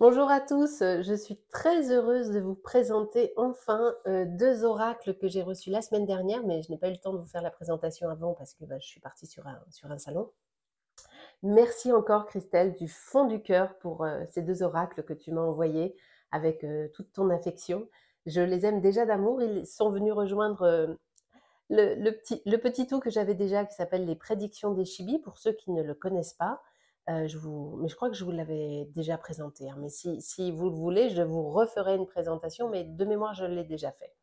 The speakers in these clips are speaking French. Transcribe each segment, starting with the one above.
Bonjour à tous, je suis très heureuse de vous présenter enfin, 2 oracles que j'ai reçus la semaine dernière, mais je n'ai pas eu le temps de vous faire la présentation avant parce que, je suis partie sur un salon. Merci encore Christelle du fond du cœur pour, ces 2 oracles que tu m'as envoyés avec, toute ton affection. Je les aime déjà d'amour, ils sont venus rejoindre, le petit tout que j'avais déjà qui s'appelle les prédictions des chibis, pour ceux qui ne le connaissent pas. Mais je crois que je vous l'avais déjà présenté, hein, mais si vous le voulez, je vous referai une présentation, mais de mémoire, je l'ai déjà fait.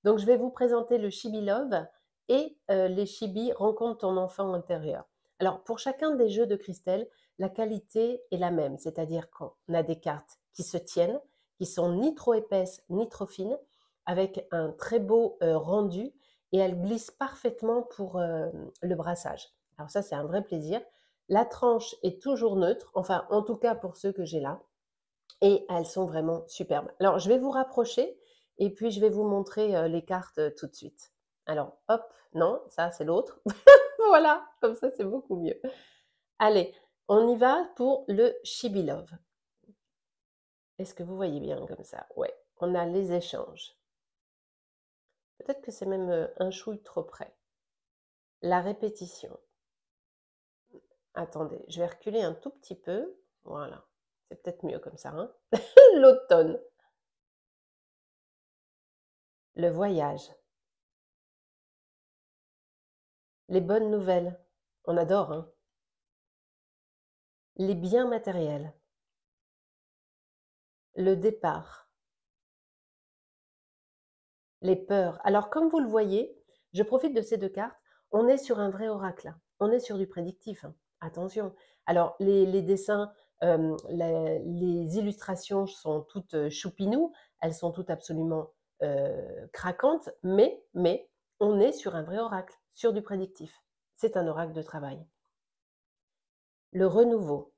Donc je vais vous présenter le Chibi Love et les chibis rencontre ton enfant intérieur. Alors pour chacun des jeux de Christelle, la qualité est la même, c'est-à-dire qu'on a des cartes qui se tiennent, qui sont ni trop épaisses ni trop fines, avec un très beau rendu, et elles glissent parfaitement pour le brassage. Alors ça, c'est un vrai plaisir. La tranche est toujours neutre, enfin en tout cas pour ceux que j'ai là, et elles sont vraiment superbes. Alors je vais vous rapprocher et puis je vais vous montrer les cartes tout de suite. Alors hop, non, ça c'est l'autre. Voilà, comme ça c'est beaucoup mieux. Allez, on y va pour le Chibi Love. Est-ce que vous voyez bien comme ça? Ouais, on a les échanges. Peut-être que c'est même un chouille trop près. La répétition. Attendez, je vais reculer un tout petit peu. Voilà, c'est peut-être mieux comme ça, hein. L'automne. Le voyage. Les bonnes nouvelles. On adore, hein. Les biens matériels. Le départ. Les peurs. Alors, comme vous le voyez, je profite de ces 2 cartes. On est sur un vrai oracle, là. On est sur du prédictif, hein. Attention. Alors, les dessins, les illustrations sont toutes choupinou. Elles sont toutes absolument craquantes, mais on est sur un vrai oracle, sur du prédictif. C'est un oracle de travail. Le renouveau.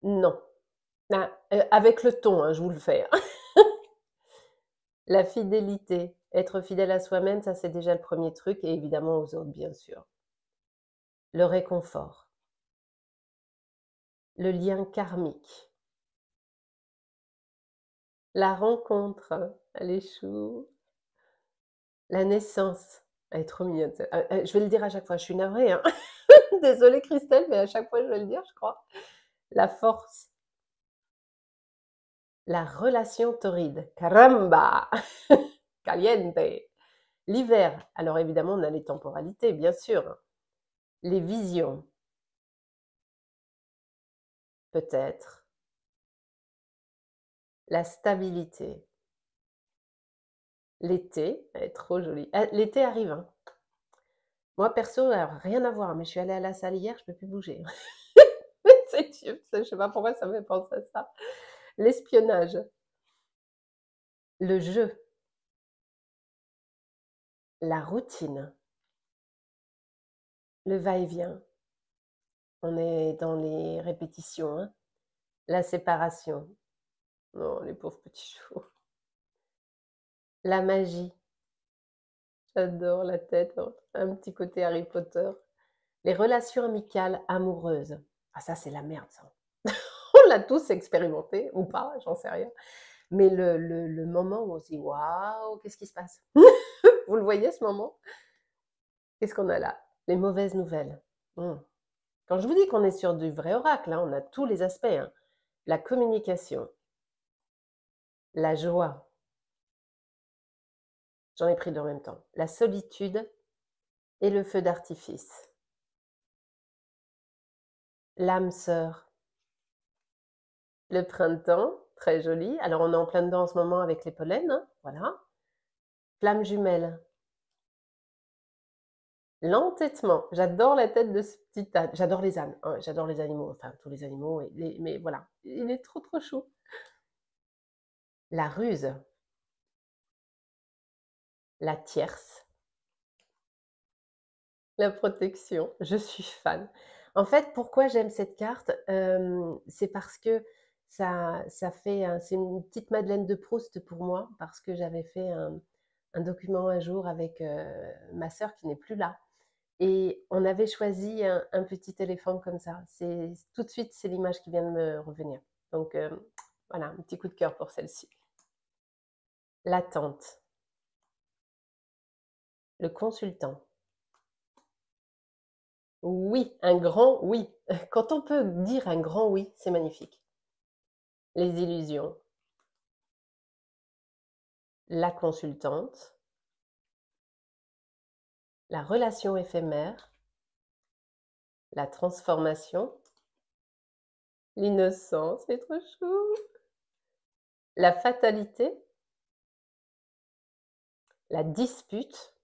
Non. Ah, avec le ton, hein, je vous le fais, hein. La fidélité, être fidèle à soi-même, ça c'est déjà le premier truc, et évidemment aux autres, bien sûr. Le réconfort, le lien karmique, la rencontre, elle est chou, la naissance, elle est trop mignonne. Je vais le dire à chaque fois, je suis navrée, hein. Désolée Christelle, mais à chaque fois je vais le dire, je crois. La force, la relation torride, caramba, caliente. L'hiver, alors évidemment on a les temporalités, bien sûr. Les visions, peut-être. La stabilité. L'été, elle est trop jolie. Ah, l'été arrive, hein. Moi perso, alors rien à voir, mais je suis allée à la salle hier, je peux plus bouger. C'est je sais pas pourquoi ça me fait penser à ça. L'espionnage, le jeu, la routine, le va-et-vient. On est dans les répétitions, hein. La séparation. Oh, les pauvres petits choux. La magie. J'adore la tête, hein. Un petit côté Harry Potter. Les relations amicales, amoureuses. Ah ça, c'est la merde, ça. On l'a tous expérimenté ou pas, j'en sais rien. Mais le moment où on se dit: «Waouh, qu'est-ce qui se passe?» Vous le voyez ce moment? Qu'est-ce qu'on a là? Les mauvaises nouvelles. Mmh. Quand je vous dis qu'on est sur du vrai oracle, hein, on a tous les aspects, hein. La communication, la joie, j'en ai pris 2 en même temps. La solitude et le feu d'artifice. L'âme sœur, le printemps, très joli. Alors on est en plein dedans en ce moment avec les pollens, hein, voilà. Flamme jumelle. L'entêtement, j'adore la tête de ce petit âne. J'adore les ânes, hein, j'adore les animaux, enfin tous les animaux, mais voilà, il est trop trop chou. La ruse, la tierce, la protection, je suis fan. En fait, pourquoi j'aime cette carte? C'est parce que ça fait c'est une petite Madeleine de Proust pour moi, parce que j'avais fait un document un jour avec ma sœur qui n'est plus là. Et on avait choisi un petit éléphant comme ça. C'est tout de suite, c'est l'image qui vient de me revenir. Donc, voilà, un petit coup de cœur pour celle-ci. L'attente, le consultant. Oui, un grand oui. Quand on peut dire un grand oui, c'est magnifique. Les illusions, la consultante, la relation éphémère, la transformation, l'innocence, c'est trop chou, la fatalité, la dispute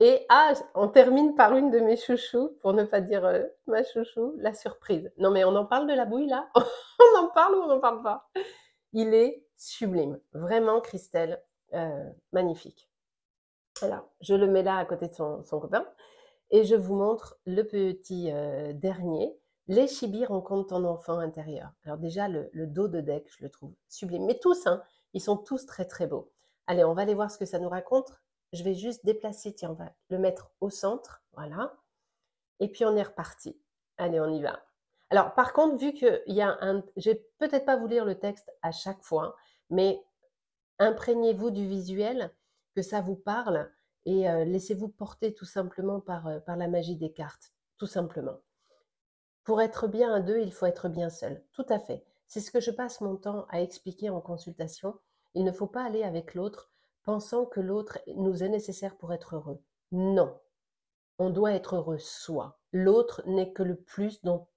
et on termine par une de mes chouchous, pour ne pas dire ma chouchou, la surprise. Non mais on en parle de la bouille là? On en parle ou on n'en parle pas? Il est sublime, vraiment Christelle, magnifique. Alors, je le mets là à côté de son copain et je vous montre le petit dernier. Les chibis rencontrent ton enfant intérieur. Alors déjà, le dos de deck, je le trouve sublime. Mais tous, hein, ils sont tous très très beaux. Allez, on va aller voir ce que ça nous raconte. Je vais juste déplacer, tiens, on va le mettre au centre, voilà. Et puis on est reparti. Allez, on y va. Alors par contre, vu qu'il y a je vais peut-être pas vous lire le texte à chaque fois, mais imprégnez-vous du visuel, que ça vous parle et laissez-vous porter tout simplement par la magie des cartes, tout simplement. Pour être bien à deux, il faut être bien seul. Tout à fait. C'est ce que je passe mon temps à expliquer en consultation. Il ne faut pas aller avec l'autre pensant que l'autre nous est nécessaire pour être heureux. Non, on doit être heureux soi. L'autre n'est que le plus dont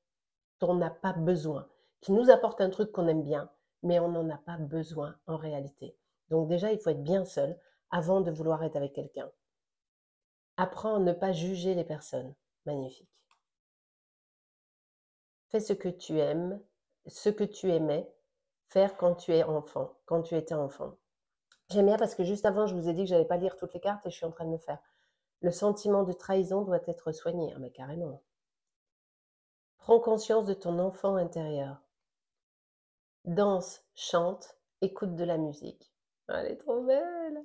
on n'a pas besoin, qui nous apporte un truc qu'on aime bien, mais on n'en a pas besoin en réalité. Donc déjà, il faut être bien seul avant de vouloir être avec quelqu'un. Apprends à ne pas juger les personnes. Magnifique. Fais ce que tu aimes, ce que tu aimais faire quand tu es enfant, quand tu étais enfant. J'aime bien parce que juste avant, je vous ai dit que je n'allais pas lire toutes les cartes et je suis en train de le faire. Le sentiment de trahison doit être soigné, mais carrément. Prends conscience de ton enfant intérieur. Danse, chante, écoute de la musique. Elle est trop belle.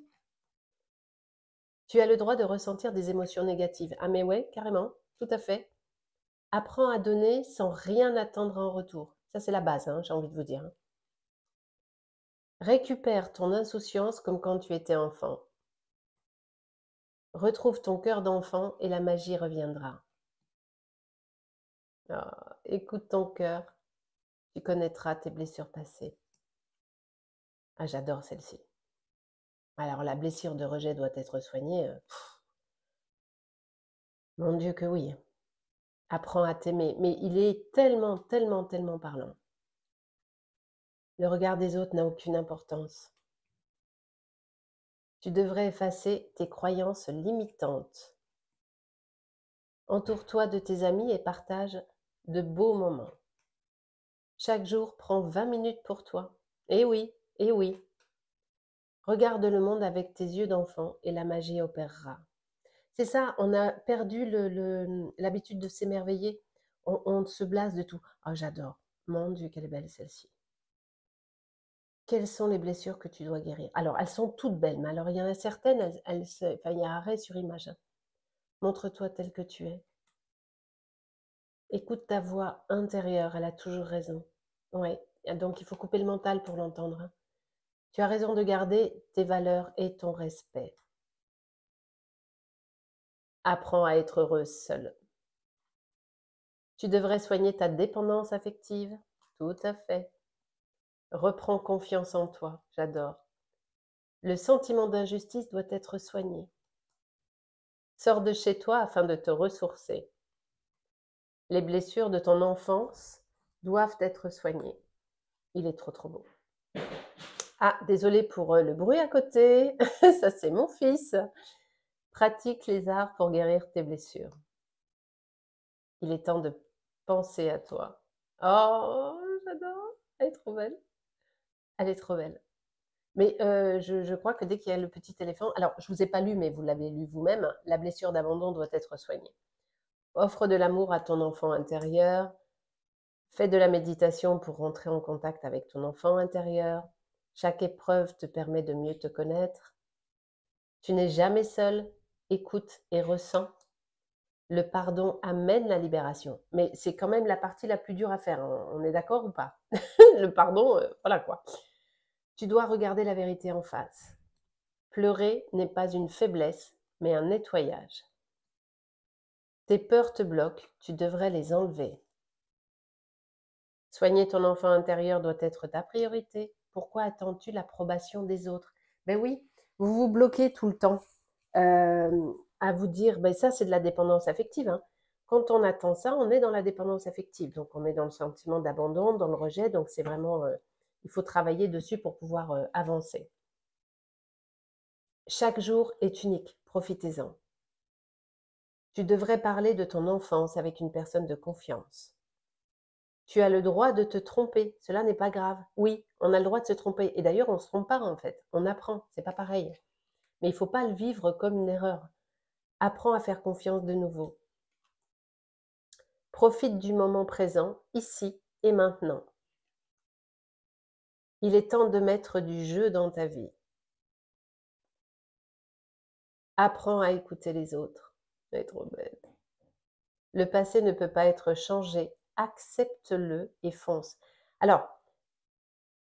Tu as le droit de ressentir des émotions négatives. Ah mais ouais, carrément, tout à fait. Apprends à donner sans rien attendre en retour. Ça c'est la base, hein, j'ai envie de vous dire. Récupère ton insouciance comme quand tu étais enfant. Retrouve ton cœur d'enfant et la magie reviendra. Ah, écoute ton cœur, tu connaîtras tes blessures passées. Ah, j'adore celle-ci. Alors la blessure de rejet doit être soignée. Mon Dieu que oui. Apprends à t'aimer. Mais il est tellement, tellement, tellement parlant. Le regard des autres n'a aucune importance. Tu devrais effacer tes croyances limitantes. Entoure-toi de tes amis et partage de beaux moments. Chaque jour, prends 20 minutes pour toi. Eh oui, eh oui. Regarde le monde avec tes yeux d'enfant et la magie opérera. C'est ça, on a perdu l'habitude de s'émerveiller. On se blase de tout. Oh, j'adore. Mon Dieu, quelle est belle celle-ci. Quelles sont les blessures que tu dois guérir? Alors, elles sont toutes belles, mais alors il y en a certaines, enfin, il y a arrêt sur image. Montre-toi tel que tu es. Écoute ta voix intérieure, elle a toujours raison. Ouais, donc il faut couper le mental pour l'entendre, hein. Tu as raison de garder tes valeurs et ton respect. Apprends à être heureuse seule. Tu devrais soigner ta dépendance affective. Tout à fait. Reprends confiance en toi. J'adore. Le sentiment d'injustice doit être soigné. Sors de chez toi afin de te ressourcer. Les blessures de ton enfance doivent être soignées. Il est trop trop beau. Ah, désolé pour le bruit à côté. Ça, c'est mon fils. Pratique les arts pour guérir tes blessures. Il est temps de penser à toi. Oh, j'adore. Elle est trop belle. Elle est trop belle. Mais je crois que dès qu'il y a le petit éléphant, alors je ne vous ai pas lu, mais vous l'avez lu vous-même, la blessure d'abandon doit être soignée. Offre de l'amour à ton enfant intérieur. Fais de la méditation pour rentrer en contact avec ton enfant intérieur. Chaque épreuve te permet de mieux te connaître. Tu n'es jamais seul. Écoute et ressens. Le pardon amène la libération. Mais c'est quand même la partie la plus dure à faire, hein, on est d'accord ou pas? Le pardon, voilà quoi. Tu dois regarder la vérité en face. Pleurer n'est pas une faiblesse, mais un nettoyage. Tes peurs te bloquent, tu devrais les enlever. Soigner ton enfant intérieur doit être ta priorité. Pourquoi attends-tu l'approbation des autres? Ben oui, vous vous bloquez tout le temps à vous dire, ben ça c'est de la dépendance affective, hein. Quand on attend ça, on est dans la dépendance affective. Donc on est dans le sentiment d'abandon, dans le rejet. Donc c'est vraiment, il faut travailler dessus pour pouvoir avancer. Chaque jour est unique, profitez-en. Tu devrais parler de ton enfance avec une personne de confiance. Tu as le droit de te tromper, cela n'est pas grave. Oui, on a le droit de se tromper. Et d'ailleurs, on ne se trompe pas en fait, on apprend, c'est pas pareil. Mais il ne faut pas le vivre comme une erreur. Apprends à faire confiance de nouveau. Profite du moment présent, ici et maintenant. Il est temps de mettre du jeu dans ta vie. Apprends à écouter les autres. C'est trop bête. Le passé ne peut pas être changé. Accepte-le et fonce. Alors,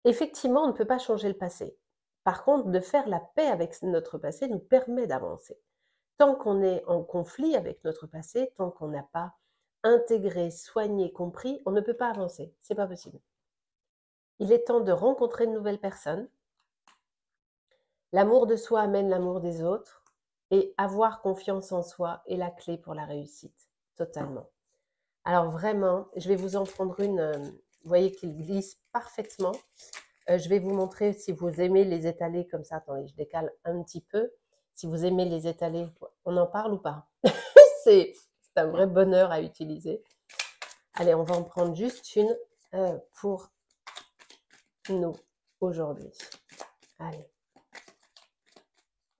effectivement, on ne peut pas changer le passé. Par contre, de faire la paix avec notre passé nous permet d'avancer. Tant qu'on est en conflit avec notre passé, tant qu'on n'a pas intégré, soigné, compris, on ne peut pas avancer. C'est pas possible. Il est temps de rencontrer de nouvelles personnes. L'amour de soi amène l'amour des autres. Et avoir confiance en soi est la clé pour la réussite. Totalement. Alors vraiment, je vais vous en prendre une. Vous voyez qu'il glisse parfaitement. Je vais vous montrer si vous aimez les étaler comme ça. Attendez, je décale un petit peu. Si vous aimez les étaler, on en parle ou pas? C'est un vrai bonheur à utiliser. Allez, on va en prendre juste une pour nous aujourd'hui. Allez,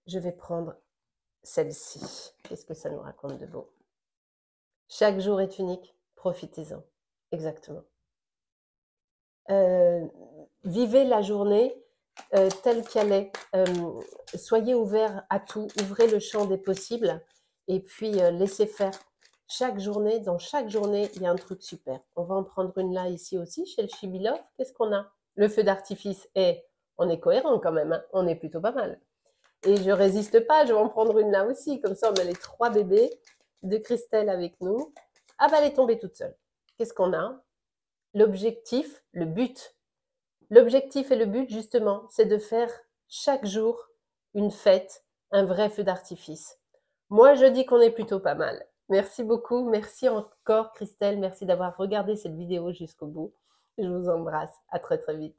je vais prendre celle-ci. Qu'est-ce que ça nous raconte de beau? Chaque jour est unique, profitez-en. Exactement. Vivez la journée telle qu'elle est. Soyez ouverts à tout, ouvrez le champ des possibles et puis laissez faire. Dans chaque journée, il y a un truc super. On va en prendre une là, ici aussi, chez le Chibilov. Qu'est-ce qu'on a? Le feu d'artifice. Et on est cohérent quand même, hein, on est plutôt pas mal. Et je résiste pas, je vais en prendre une là aussi. Comme ça, on a les 3 bébés de Christelle avec nous. Ah bah, elle est tombée toute seule. Qu'est-ce qu'on a? L'objectif, le but. L'objectif et le but, justement, c'est de faire chaque jour une fête, un vrai feu d'artifice. Moi, je dis qu'on est plutôt pas mal. Merci beaucoup. Merci encore, Christelle. Merci d'avoir regardé cette vidéo jusqu'au bout. Je vous embrasse. À très, très vite.